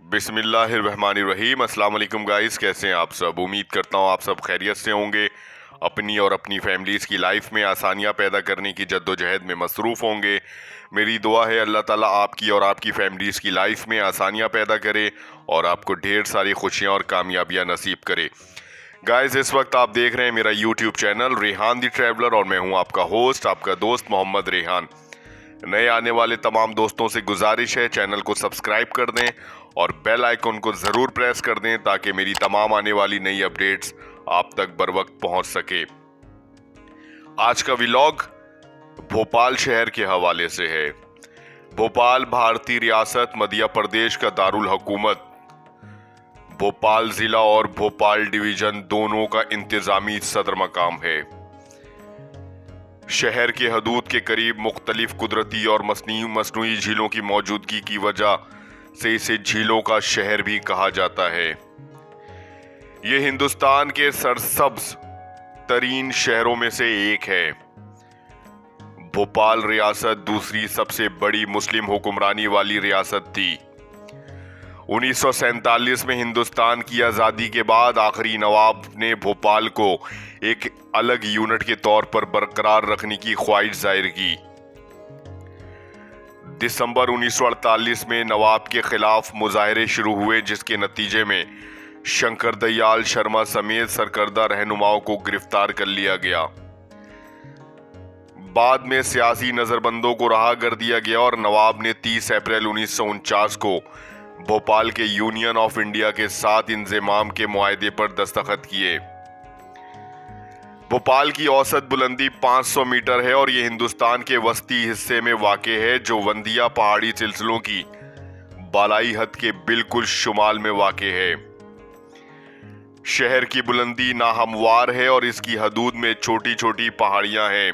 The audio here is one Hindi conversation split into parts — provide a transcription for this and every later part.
बिस्मिल्लाहिर्रहमानिर्रहीम। अस्सलाम वालेकुम गाइस, कैसे हैं आप सब। उम्मीद करता हूँ आप सब खैरियत से होंगे, अपनी और अपनी फैमिलीज़ की लाइफ में आसानियाँ पैदा करने की जद्दोजहद में मसरूफ़ होंगे। मेरी दुआ है अल्लाह ताला आपकी और आपकी फैमिलीज़ की लाइफ में आसानियाँ पैदा करे और आपको ढेर सारी खुशियाँ और कामयाबियाँ नसीब करे। गाइस, इस वक्त आप देख रहे हैं मेरा यूट्यूब चैनल रेहान दी ट्रैवलर और मैं हूँ आपका होस्ट, आपका दोस्त मोहम्मद रेहान। नए आने वाले तमाम दोस्तों से गुजारिश है चैनल को सब्सक्राइब कर दें और बेल आइकन को ज़रूर प्रेस कर दें ताकि मेरी तमाम आने वाली नई अपडेट्स आप तक बर वक्त पहुंच सके। आज का व्लॉग भोपाल शहर के हवाले से है। भोपाल भारतीय रियासत मध्य प्रदेश का दारुल हुकूमत, भोपाल जिला और भोपाल डिवीजन दोनों का इंतजामी सदर मकाम है। शहर के हदूद के करीब मुख्तलिफ कुदरती और मसनूई झीलों की मौजूदगी की वजह से इसे झीलों का शहर भी कहा जाता है। ये हिंदुस्तान के सरसब्ज तरीन शहरों में से एक है। भोपाल रियासत दूसरी सबसे बड़ी मुस्लिम हुक्मरानी वाली रियासत थी। 1947 में हिंदुस्तान की आज़ादी के बाद आखिरी नवाब ने भोपाल को एक अलग यूनिट के तौर पर बरकरार रखने की ख्वाहिश जाहिर की। दिसंबर 1948 में नवाब के खिलाफ मुजाहरे शुरू हुए, जिसके नतीजे में शंकर दयाल शर्मा समेत सरकर्दा रहनुमाओं को गिरफ्तार कर लिया गया। बाद में सियासी नजरबंदों को रहा कर दिया गया और नवाब ने 30 अप्रैल 1949 को भोपाल के यूनियन ऑफ इंडिया के साथ इंज़माम के मुआहदे पर दस्तखत किए। भोपाल की औसत बुलंदी 500 मीटर है और यह हिंदुस्तान के वस्ती हिस्से में वाक़ है, जो वंदिया पहाड़ी सिलसिलों की बालाई हद के बिल्कुल शुमाल में वाक़ है। शहर की बुलंदी नाहमवार है और इसकी हदूद में छोटी छोटी पहाड़ियां हैं।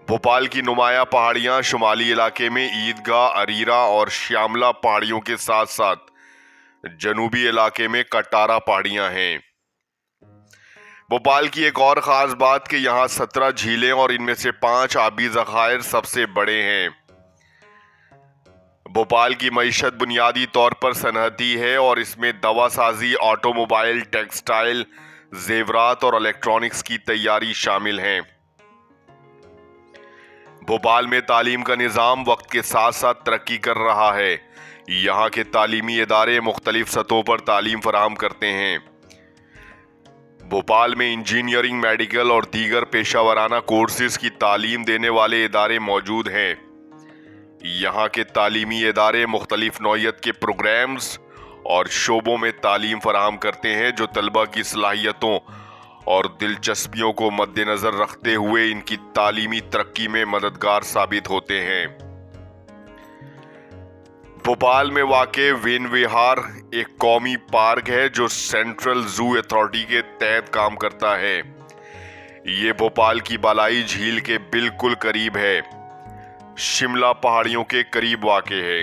भोपाल की नुमाया पहाड़ियां शुमाली इलाके में ईदगाह, अरीरा और श्यामला पहाड़ियों के साथ साथ जनूबी इलाके में कटारा पहाड़ियां हैं। भोपाल की एक और खास बात कि यहाँ 17 झीलें और इनमें से 5 आबी ज़खायर सबसे बड़े हैं। भोपाल की मईशत बुनियादी तौर पर सनअती है और इसमें दवासाजी, ऑटोमोबाइल, टेक्सटाइल, जेवरात और इलेक्ट्रॉनिक्स की तैयारी शामिल हैं। भोपाल में तालीम का निज़ाम वक्त के साथ साथ तरक्की कर रहा है। यहाँ के तालीमी इदारे मुख्तलिफ सतहों पर तालीम फराहम करते हैं। भोपाल में इंजीनियरिंग, मेडिकल और दीगर पेशा कोर्सेज की तालीम देने वाले इदारे मौजूद हैं। यहाँ के तालीमी इदारे मुख्तलिफ नौइयत के प्रोग्राम्स और शोबों में तालीम फराहम करते हैं, जो तलबा की सलाहियतों और दिलचस्पियों को मद्देनजर रखते हुए इनकी तालीमी तरक्की में मददगार साबित होते हैं। भोपाल में वाक़े वेन विहार एक कौमी पार्क है जो सेंट्रल जू अथॉरिटी के तहत काम करता है। ये भोपाल की बालाई झील के बिल्कुल करीब है। शिमला पहाड़ियों के करीब वाक़े है।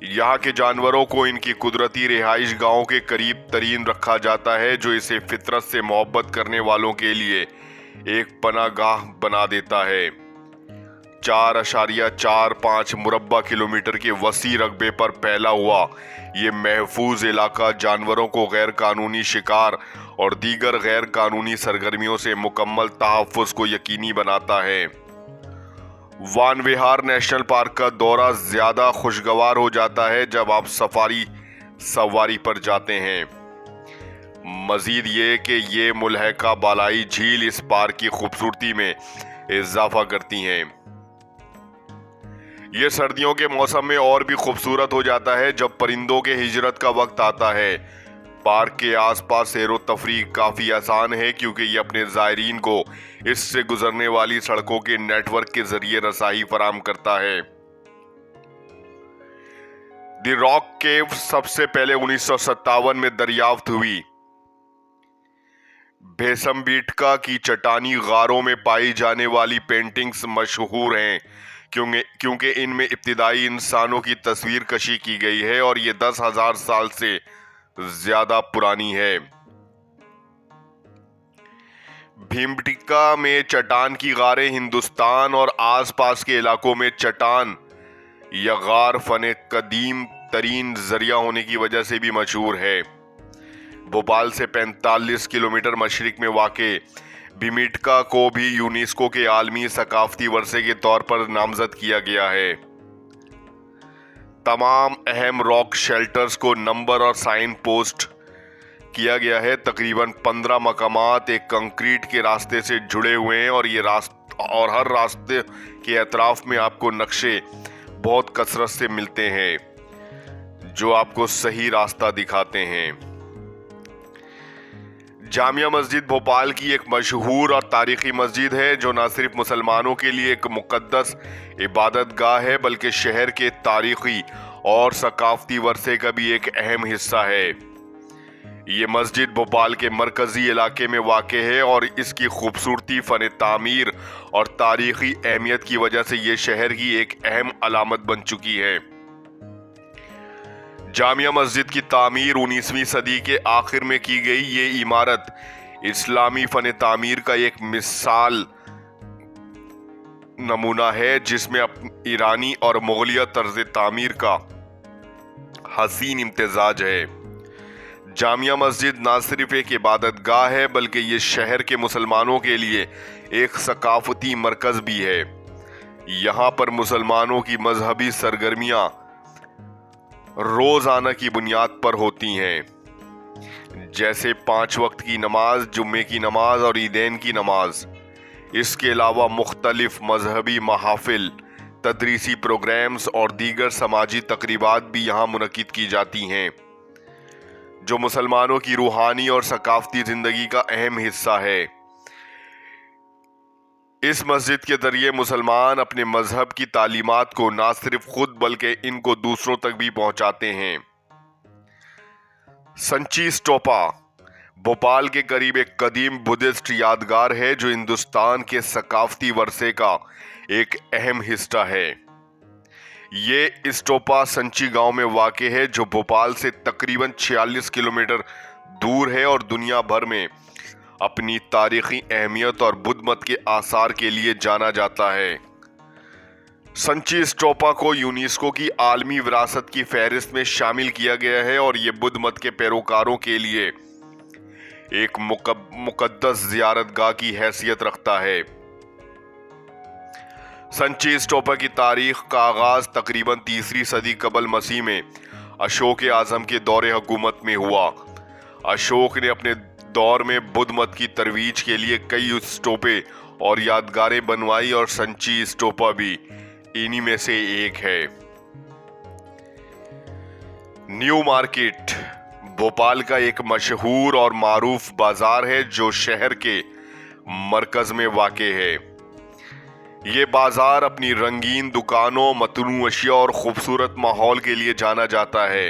यहाँ के जानवरों को इनकी कुदरती रिहाइश गाहों के करीब तरीन रखा जाता है, जो इसे फितरत से मोहब्बत करने वालों के लिए एक पनागाह बना देता है। 4.45 मुरब्बा किलोमीटर के वसी रकबे पर फैला हुआ ये महफूज इलाका जानवरों को गैर कानूनी शिकार और दीगर गैर कानूनी सरगर्मियों से मुकम्मल तहफ़्फ़ुज़ को यकीनी बनाता है। वान विहार नेशनल पार्क का दौरा ज्यादा खुशगवार हो जाता है जब आप सवारी पर जाते हैं। मजीद ये कि ये मुल्हका बालाई झील इस पार्क की खूबसूरती में इजाफा करती हैं। ये सर्दियों के मौसम में और भी खूबसूरत हो जाता है जब परिंदों के हिजरत का वक्त आता है। पार्क के आसपास सैरो तफरीह काफ़ी आसान है क्योंकि ये अपने ज़ायरीन को इससे गुजरने वाली सड़कों के नेटवर्क के जरिए रसाई फराहम करता है। द रॉक केव सबसे पहले 1957 में दरियाफ्त हुई। भेसमबीटका की चट्टानी गारों में पाई जाने वाली पेंटिंग्स मशहूर हैं क्योंकि इनमें इब्तिदाई इंसानों की तस्वीर कशी की गई है और ये 10,000 साल से ज्यादा पुरानी है। भीमबेटका में चट्टान की गारें हिंदुस्तान और आसपास के इलाकों में चट्टान या गार फने कदीम तरीन जरिया होने की वजह से भी मशहूर है। भोपाल से 45 किलोमीटर मशरिक में वाक़े भीमिटका को भी यूनेस्को के आलमी सकाफती वर्षे के तौर पर नामजद किया गया है। तमाम अहम रॉक शेल्टर्स को नंबर और साइन पोस्ट किया गया है। तकरीबन 15 मकामात एक कंक्रीट के रास्ते से जुड़े हुए हैं और हर रास्ते के अतराफ में आपको नक्शे बहुत कसरत से मिलते हैं जो आपको सही रास्ता दिखाते हैं। जामिया मस्जिद भोपाल की एक मशहूर और तारीखी मस्जिद है जो न सिर्फ मुसलमानों के लिए एक मुक़द्दस इबादत गाह है बल्कि शहर के तारीखी और सकाफती वर्षे का भी एक अहम हिस्सा है। ये मस्जिद भोपाल के मरकजी इलाके में वाक़ है और इसकी खूबसूरती, फ़न तामीर और तारीखी अहमियत की वजह से ये शहर की एक अहम अलामत बन चुकी है। जामिया मस्जिद की तामीर 19वीं सदी के आखिर में की गई। ये इमारत इस्लामी फ़न तामीर का एक मिसाल नमूना है जिसमें ईरानी और मुगलिया तर्ज तामीर का हसीन इम्तिजाज है। जामिया मस्जिद ना सिर्फ एक इबादत गाह है बल्कि ये शहर के मुसलमानों के लिए एक सकाफती मरकज भी है। यहाँ पर मुसलमानों की मजहबी सरगर्मियाँ रोजाना की बुनियाद पर होती हैं, जैसे 5 वक्त की नमाज, जुम्मे की नमाज और ईदैन की नमाज। इसके अलावा मुख्तलिफ मजहबी महाफिल, तदरीसी प्रोग्राम्स और दीगर समाजी तकरीबात भी यहाँ मुनक्किद की जाती हैं जो मुसलमानों की रूहानी और सकाफती जिंदगी का अहम हिस्सा है। इस मस्जिद के जरिए मुसलमान अपने मजहब की तालीमात को ना सिर्फ खुद बल्कि इनको दूसरों तक भी पहुंचाते हैं। संची स्टोपा भोपाल के करीब एक कदीम बुद्धिस्ट यादगार है जो हिंदुस्तान के सकाफती वर्षे का एक अहम हिस्सा है। ये स्टोपा संची गांव में वाक़ है जो भोपाल से तकरीबन 46 किलोमीटर दूर है और दुनिया भर में अपनी तारीखी अहमियत और बुद्ध मत के आसार के लिए जाना जाता है। संची स्टोपा को यूनेस्को की आलमी विरासत की फहरिस्त में शामिल किया गया है और ये बुद्ध मत के पैरोकारों के लिए एक मुकद्दस ज़ियारतगाह की हैसियत रखता है। संची स्टोपा की तारीख का आगाज तकरीबन 3री सदी कबल मसीह में अशोक आज़म के दौरे हुकूमत में हुआ। अशोक ने अपने दौर में बुद्ध मत की तरवीज के लिए कई स्टोपे और यादगारें बनवाई और संची स्टोपा भी इन्हीं में से एक है। न्यू मार्केट भोपाल का एक मशहूर और मारूफ बाजार है जो शहर के मरकज में वाक़े है। ये बाजार अपनी रंगीन दुकानों, मतनू अशिया और खूबसूरत माहौल के लिए जाना जाता है।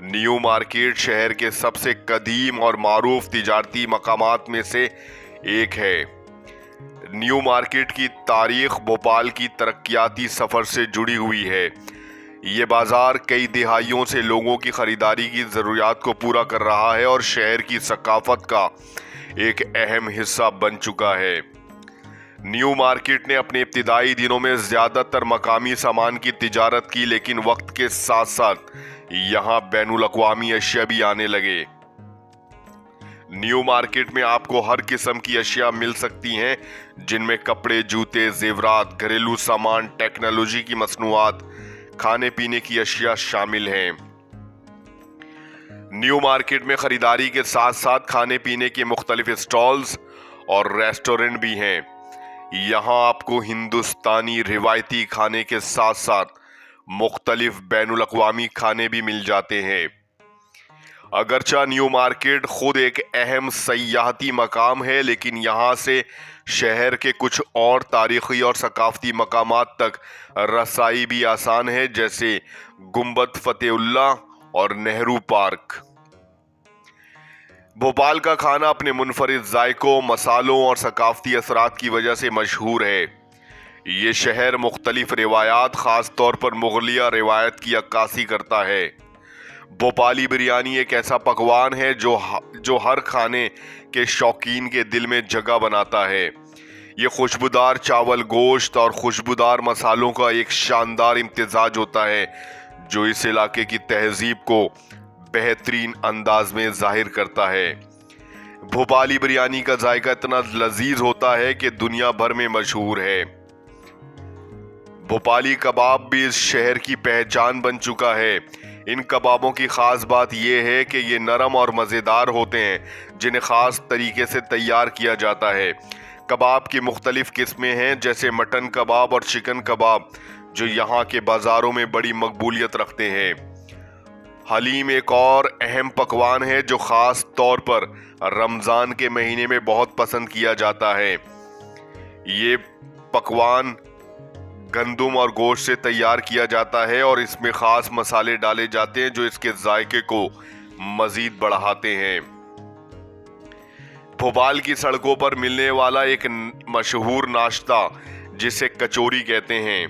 न्यू मार्केट शहर के सबसे कदीम और मारूफ तिजारती मकामात में से एक है। न्यू मार्केट की तारीख भोपाल की तरक्याती सफ़र से जुड़ी हुई है। ये बाजार कई दिहाइयों से लोगों की खरीदारी की ज़रूरियात को पूरा कर रहा है और शहर की सकाफत का एक अहम हिस्सा बन चुका है। न्यू मार्केट ने अपने इब्तिदाई दिनों में ज़्यादातर मकामी सामान की तिजारत की, लेकिन वक्त के साथ साथ यहाँ बैनुल अक़वामी अशिया भी आने लगे। न्यू मार्केट में आपको हर किस्म की अशिया मिल सकती हैं जिनमें कपड़े, जूते, जेवरात, घरेलू सामान, टेक्नोलॉजी की मसनूआत, खाने पीने की अशिया शामिल हैं। न्यू मार्केट में खरीदारी के साथ साथ खाने पीने के मुख्तलिफ स्टॉल्स और रेस्टोरेंट भी हैं। यहाँ आपको हिंदुस्तानी रिवायती खाने के साथ साथ मुख्तलिफ बैनुल अक़वामी खाने भी मिल जाते हैं। अगरचा न्यू मार्केट खुद एक अहम सयाहती मकाम है, लेकिन यहाँ से शहर के कुछ और तारीखी और सकाफती मकामात तक रसाई भी आसान है, जैसे गुंबद फतेहुल्ला और नेहरू पार्क। भोपाल का खाना अपने मुनफरिद जायकों, मसालों और सकाफती असरात की वजह से मशहूर है। ये शहर मुख्तलिफ रिवायात, ख़ास तौर पर मुगलिया रिवायत की अक्कासी करता है। भोपाली बिरयानी एक ऐसा पकवान है जो हर खाने के शौकीन के दिल में जगह बनाता है। ये खुशबूदार चावल, गोश्त और खुशबूदार मसालों का एक शानदार इम्तिजाज होता है जो इस इलाके की तहजीब को बेहतरीन अंदाज में जाहिर करता है। भोपाली बिरयानी का जायका इतना लजीज होता है कि दुनिया भर में मशहूर है। भोपाली कबाब भी इस शहर की पहचान बन चुका है। इन कबाबों की खास बात यह है कि ये नरम और मज़ेदार होते हैं, जिन्हें ख़ास तरीके से तैयार किया जाता है। कबाब की मुख्तलिफ किस्में हैं, जैसे मटन कबाब और चिकन कबाब, जो यहाँ के बाज़ारों में बड़ी मकबूलियत रखते हैं। हलीम एक और अहम पकवान है जो ख़ास तौर पर रमज़ान के महीने में बहुत पसंद किया जाता है। ये पकवान गंदुम और गोश्त से तैयार किया जाता है और इसमें खास मसाले डाले जाते हैं जो इसके जायके को मजीद बढ़ाते हैं। भोपाल की सड़कों पर मिलने वाला एक मशहूर नाश्ता जिसे कचौरी कहते हैं,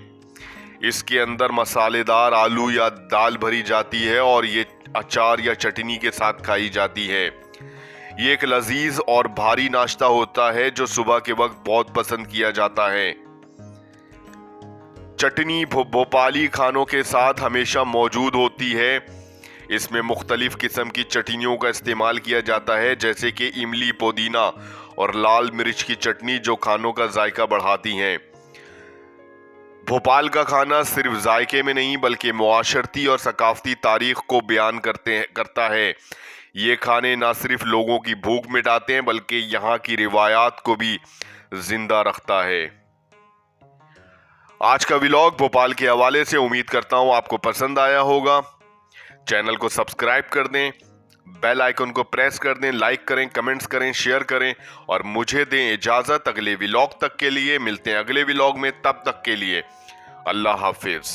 इसके अंदर मसालेदार आलू या दाल भरी जाती है और ये अचार या चटनी के साथ खाई जाती है। ये एक लजीज और भारी नाश्ता होता है जो सुबह के वक्त बहुत पसंद किया जाता है। चटनी भोपाली खानों के साथ हमेशा मौजूद होती है। इसमें मुख्तलिफ किस्म की चटनियों का इस्तेमाल किया जाता है, जैसे कि इमली, पुदीना और लाल मिर्च की चटनी, जो खानों का जायका बढ़ाती हैं। भोपाल का खाना सिर्फ जायके में नहीं बल्कि मुआशरती और सकाफती तारीख को बयान करता है। ये खाने ना सिर्फ लोगों की भूख मिटाते हैं बल्कि यहाँ की रिवायात को भी जिंदा रखता है। आज का व्लॉग भोपाल के हवाले से उम्मीद करता हूँ आपको पसंद आया होगा। चैनल को सब्सक्राइब कर दें, बेल आइकन को प्रेस कर दें, लाइक करें, कमेंट्स करें, शेयर करें और मुझे दें इजाज़त अगले व्लॉग तक के लिए। मिलते हैं अगले व्लॉग में, तब तक के लिए अल्लाह हाफिज।